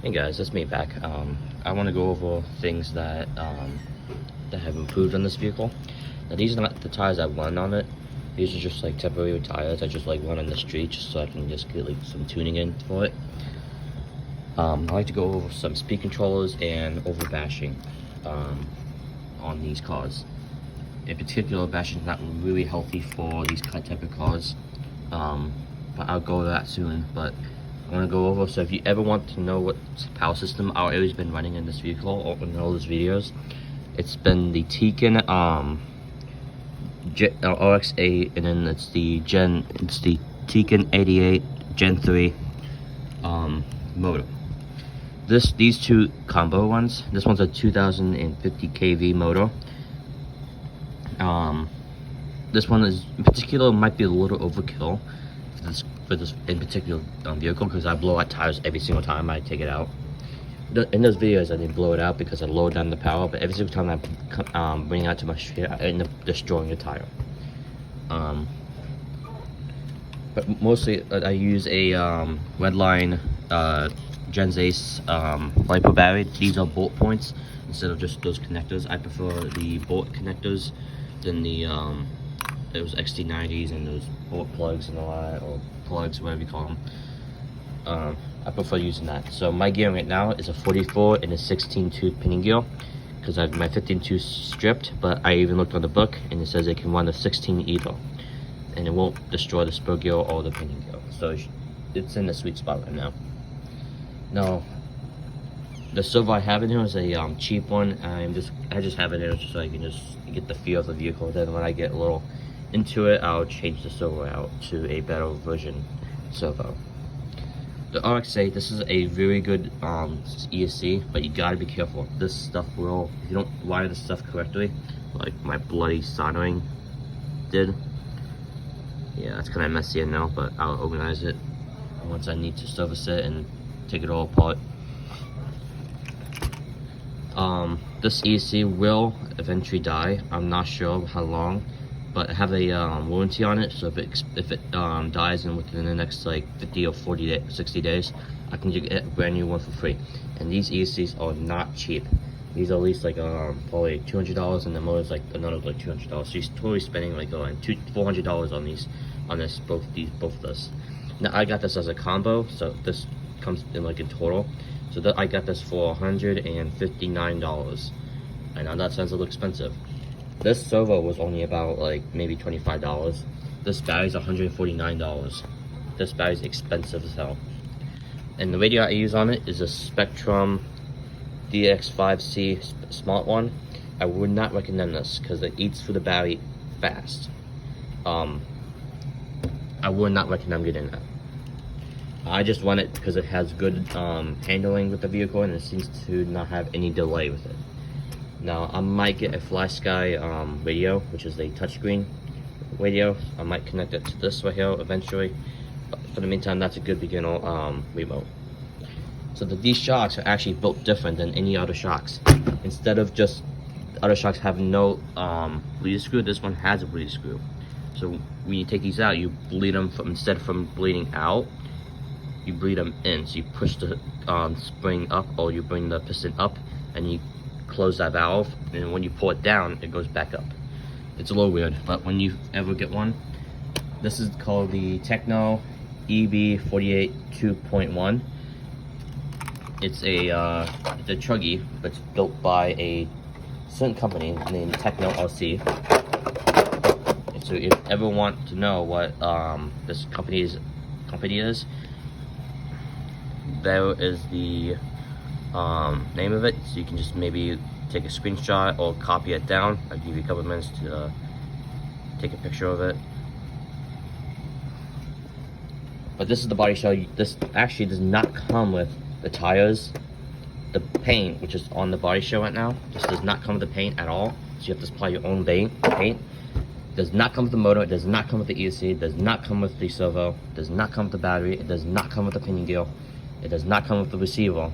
Hey guys, it's me back. I want to go over things that that have improved on this vehicle. Now these are not the tires I run on it. These are just like temporary tires I just like run on the street just so I can just get like some tuning in for it. I like to go over some speed controllers and over bashing on these cars. In particular, bashing is not really healthy for these type of cars. But I'll go over that soon. But I want to go over, so if you ever want to know what power system I've always been running in this vehicle or in all these videos, it's been the Tekin RX-8, and then it's the Tekin 88 Gen 3 motor. These two combo ones, this one's a 2050 kV motor. This one is in particular might be a little overkill for this in particular vehicle, because I blow out tires every single time I take it out. In those videos I didn't blow it out because I lowered down the power, but every single time I bring it out to my street, I end up destroying the tire. But mostly I use a Redline Gens Ace LiPo battery. These are bolt points instead of just those connectors. I prefer the bolt connectors than the those XT90s and those bolt plugs and all that, or plugs, whatever you call them. I prefer using that. So my gear right now is a 44 and a 16 tooth pinion gear, because I have my 15 tooth stripped, but I even looked on the book and it says it can run a 16 either, and it won't destroy the spur gear or the pinion gear. So it's in the sweet spot right now. Now, the servo I have in here is a cheap one. I just have it in just so I can just get the feel of the vehicle. Then when I get a little into it, I'll change the servo out to a better version servo. The RX-8, this is a very good ESC, but you gotta be careful. This stuff will, if you don't wire this stuff correctly, like my bloody soldering did. Yeah, it's kind of messy now, but I'll organize it once I need to service it and take it all apart. This ESC will eventually die. I'm not sure how long, but I have a warranty on it, so if it dies within the next like 50 or 60 days, I can get a brand new one for free. And these ESCs are not cheap. These are at least like probably $200, and the motor's like another like $200. So you're totally spending like $400 on both of this. Now I got this as a combo, so this comes in like in total. So I got this for $159. I know that sounds a little expensive. This servo was only about like maybe $25. This battery's $149. This battery's expensive as hell. And the radio I use on it is a Spectrum DX5C Smart one. I would not recommend this because it eats through the battery fast. I would not recommend getting that. I just run it because it has good handling with the vehicle, and it seems to not have any delay with it. Now I might get a FlySky radio, which is a touchscreen radio. I might connect it to this right here eventually, but for the meantime, that's a good beginner remote. So these shocks are actually built different than any other shocks. Instead of just other shocks having no bleed screw, this one has a bleed screw. So when you take these out, you bleed them instead from bleeding out, you bleed them in. So you push the spring up, or you bring the piston up, and you close that valve, and when you pull it down, it goes back up. It's a little weird, but when you ever get one, this is called the Techno EB48 2.1. It's a Truggy, but it's built by a certain company named Techno LC. So if you ever want to know what this company is, there is the name of it, so you can just maybe take a screenshot or copy it down. I'll give you a couple of minutes to take a picture of it. But this is the body shell. This actually does not come with the tires. The paint, which is on the body shell right now, just does not come with the paint at all. So you have to supply your own paint. It does not come with the motor. It does not come with the ESC. It does not come with the servo. It does not come with the battery. It does not come with the pinion gear. It does not come with the receiver.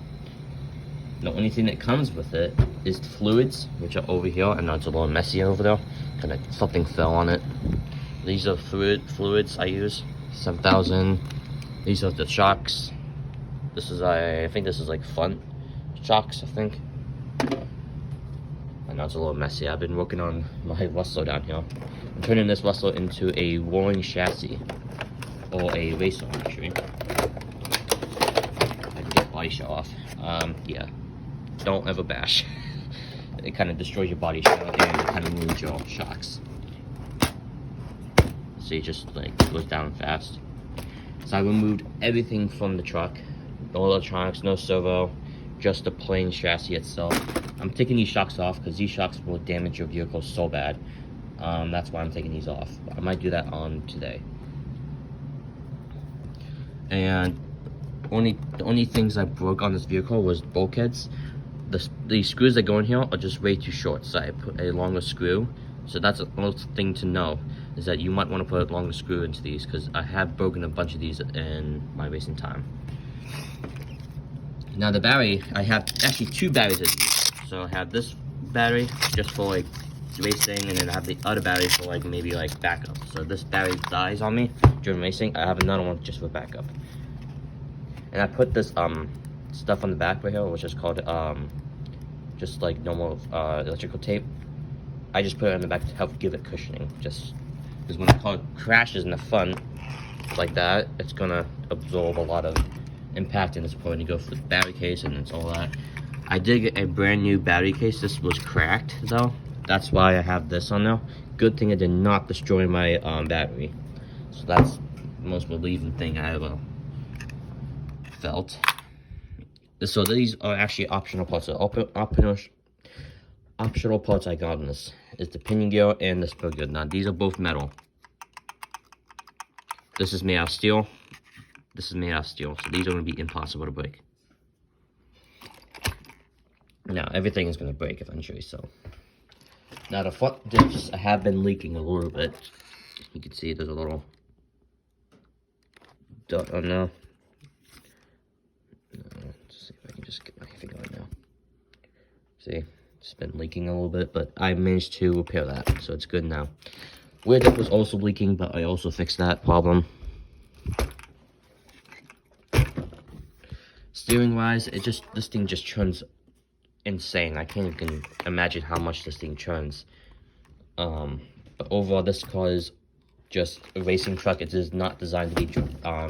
The only thing that comes with it is the fluids, which are over here. I know it's a little messy over there. Kind of something fell on it. These are fluids I use. 7000. These are the shocks. This is I think this is like front shocks, I think. I know it's a little messy. I've been working on my Rustler down here. I'm turning this Rustler into a rolling chassis, or a racer actually. I can get body shell off. Yeah, don't ever bash. It kind of destroys your body shell and it kind of ruins your shocks. So it just like goes down fast. So I removed everything from the truck. No electronics, no servo, just the plain chassis itself. I'm taking these shocks off because these shocks will damage your vehicle so bad. That's why I'm taking these off. I might do that on today. And the only things I broke on this vehicle was bulkheads. The screws that go in here are just way too short, so I put a longer screw. So that's another thing to know, is that you might want to put a longer screw into these, because I have broken a bunch of these in my racing time. Now the battery, I have actually two batteries of these. So I have this battery just for like racing, and then I have the other battery for like maybe like backup. So this battery dies on me during racing, I have another one just for backup. And I put this stuff on the back right here, which is called just like normal electrical tape. I just put it on the back to help give it cushioning, just because when the car crashes in the front like that, it's gonna absorb a lot of impact, and it's probably gonna go for the battery case and it's all that. I did get a brand new battery case. This was cracked though, that's why I have this on now. Good thing it did not destroy my battery, so that's the most relieving thing I ever felt. So these are actually optional parts. The optional parts I got on this is the pinion gear and the spur gear. Now these are both metal. This is made out of steel. This is made out of steel, so these are going to be impossible to break. Now everything is going to break eventually. So now the front diffs have been leaking a little bit. You can see there's a little dot on there. Let's see if I can just get my finger on now. See, it's been leaking a little bit, but I managed to repair that, so it's good now. Rear diff was also leaking, but I also fixed that problem. Steering wise, this thing just churns insane. I can't even imagine how much this thing churns. But overall, this car is just a racing truck. It is not designed to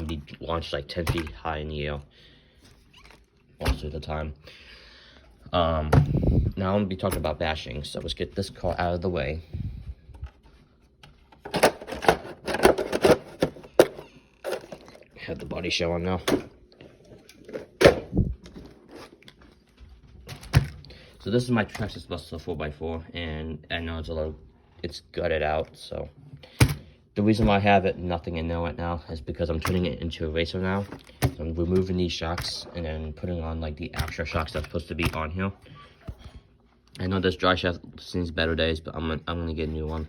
be launched like 10 feet high in the air most of the time. Now I'm gonna be talking about bashing, so let's get this car out of the way. Have the body show on now. So this is my Traxxas Buster 4x4, and I know it's gutted out, so the reason why I have it nothing in there right now is because I'm turning it into a racer now. So I'm removing these shocks and then putting on like the extra shocks that's supposed to be on here. I know this dry shaft seems better days, but I'm gonna get a new one.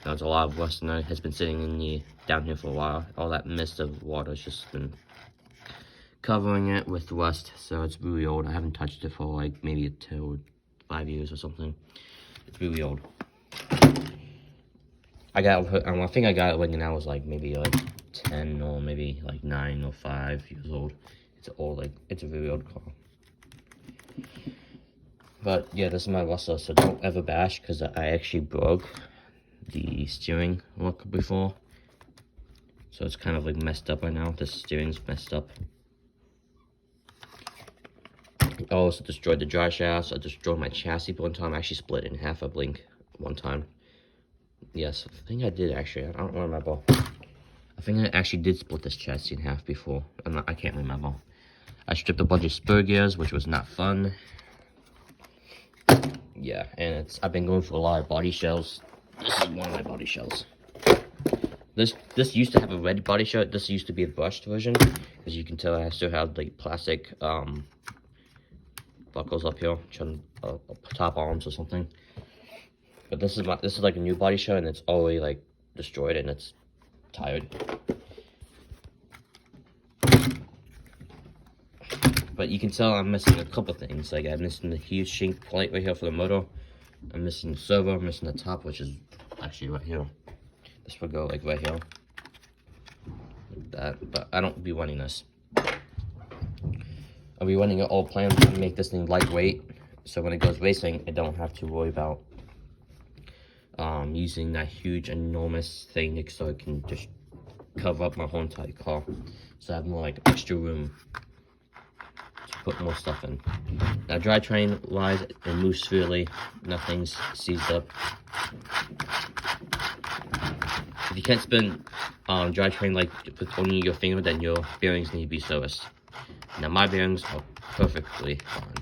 There's a lot of rust in it. Has been sitting in down here for a while. All that mist of water has just been covering it with rust, so it's really old. I haven't touched it for like maybe 2 or 5 years or something. It's really old. I think I got it when I was like maybe like 10 or maybe like 9 or 5 years old. It's old, like it's a really old car. But yeah, this is my Rustler, so don't ever bash, because I actually broke the steering look before. So it's kind of like messed up right now. The steering's messed up. I also destroyed the dry shafts. I destroyed my chassis one time. I actually split it in half, I blink, one time. Yes, I think I did actually. I don't remember. I think I actually did split this chassis in half before. I can't remember. I stripped a bunch of spur gears, which was not fun. Yeah, and I've been going for a lot of body shells. This is one of my body shells. This used to have a red body shell. This used to be a brushed version. As you can tell, I still have the plastic buckles up here, top arms or something. But this is like a new body shell, and it's already like destroyed and it's tired. But you can tell I'm missing a couple things. Like I'm missing the heat sink plate right here for the motor. I'm missing the servo. I'm missing the top, which is actually right here. This will go like right here, like that. But I don't be running this. I'll be running an old plan to make this thing lightweight, so when it goes racing, I don't have to worry about using that huge, enormous thing so it can just cover up my whole entire car. So I have more like extra room to put more stuff in. Now drivetrain wise, it moves freely, nothing's seized up. If you can't spin drivetrain like with only your finger, then your bearings need to be serviced. Now my bearings are perfectly fine.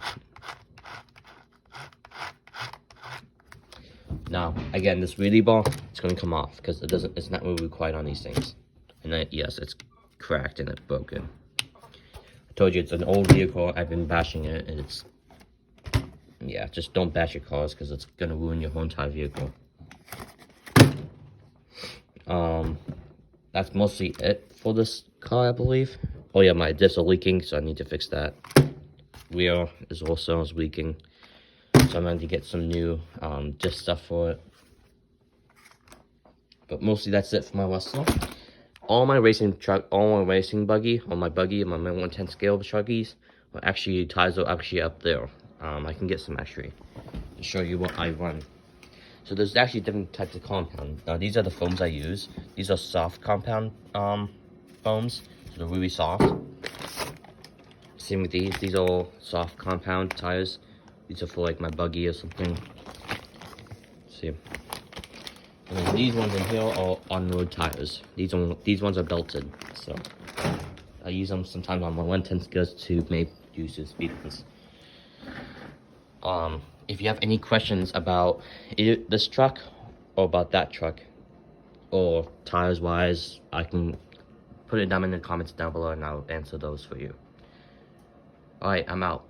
Now again, this wheelie bar, it's going to come off because it's not really required on these things. And then, yes, it's cracked and it's broken. I told you it's an old vehicle. I've been bashing it, and it's, yeah, just don't bash your cars because it's gonna ruin your whole entire vehicle. That's mostly it for this car, I believe. Oh yeah, my discs are leaking, so I need to fix that. Rear is also leaking, so I'm going to get some new disc stuff for it. But mostly that's it for my Westlaw. All my racing buggy, on my buggy and my 1/10 scale Chuggies, tires are actually up there. I can get some actually to show you what I run. So there's actually different types of compound. Now these are the foams I use. These are soft compound foams, so they're really soft. Same with these are all soft compound tires. These are for like my buggy or something. Let's see. And then these ones in here are on-road tires. These ones are belted, so I use them sometimes on my 1/10 scales to make use of speed ones. If you have any questions about this truck or about that truck or tires wise, I can put it down in the comments down below and I'll answer those for you. Alright, I'm out.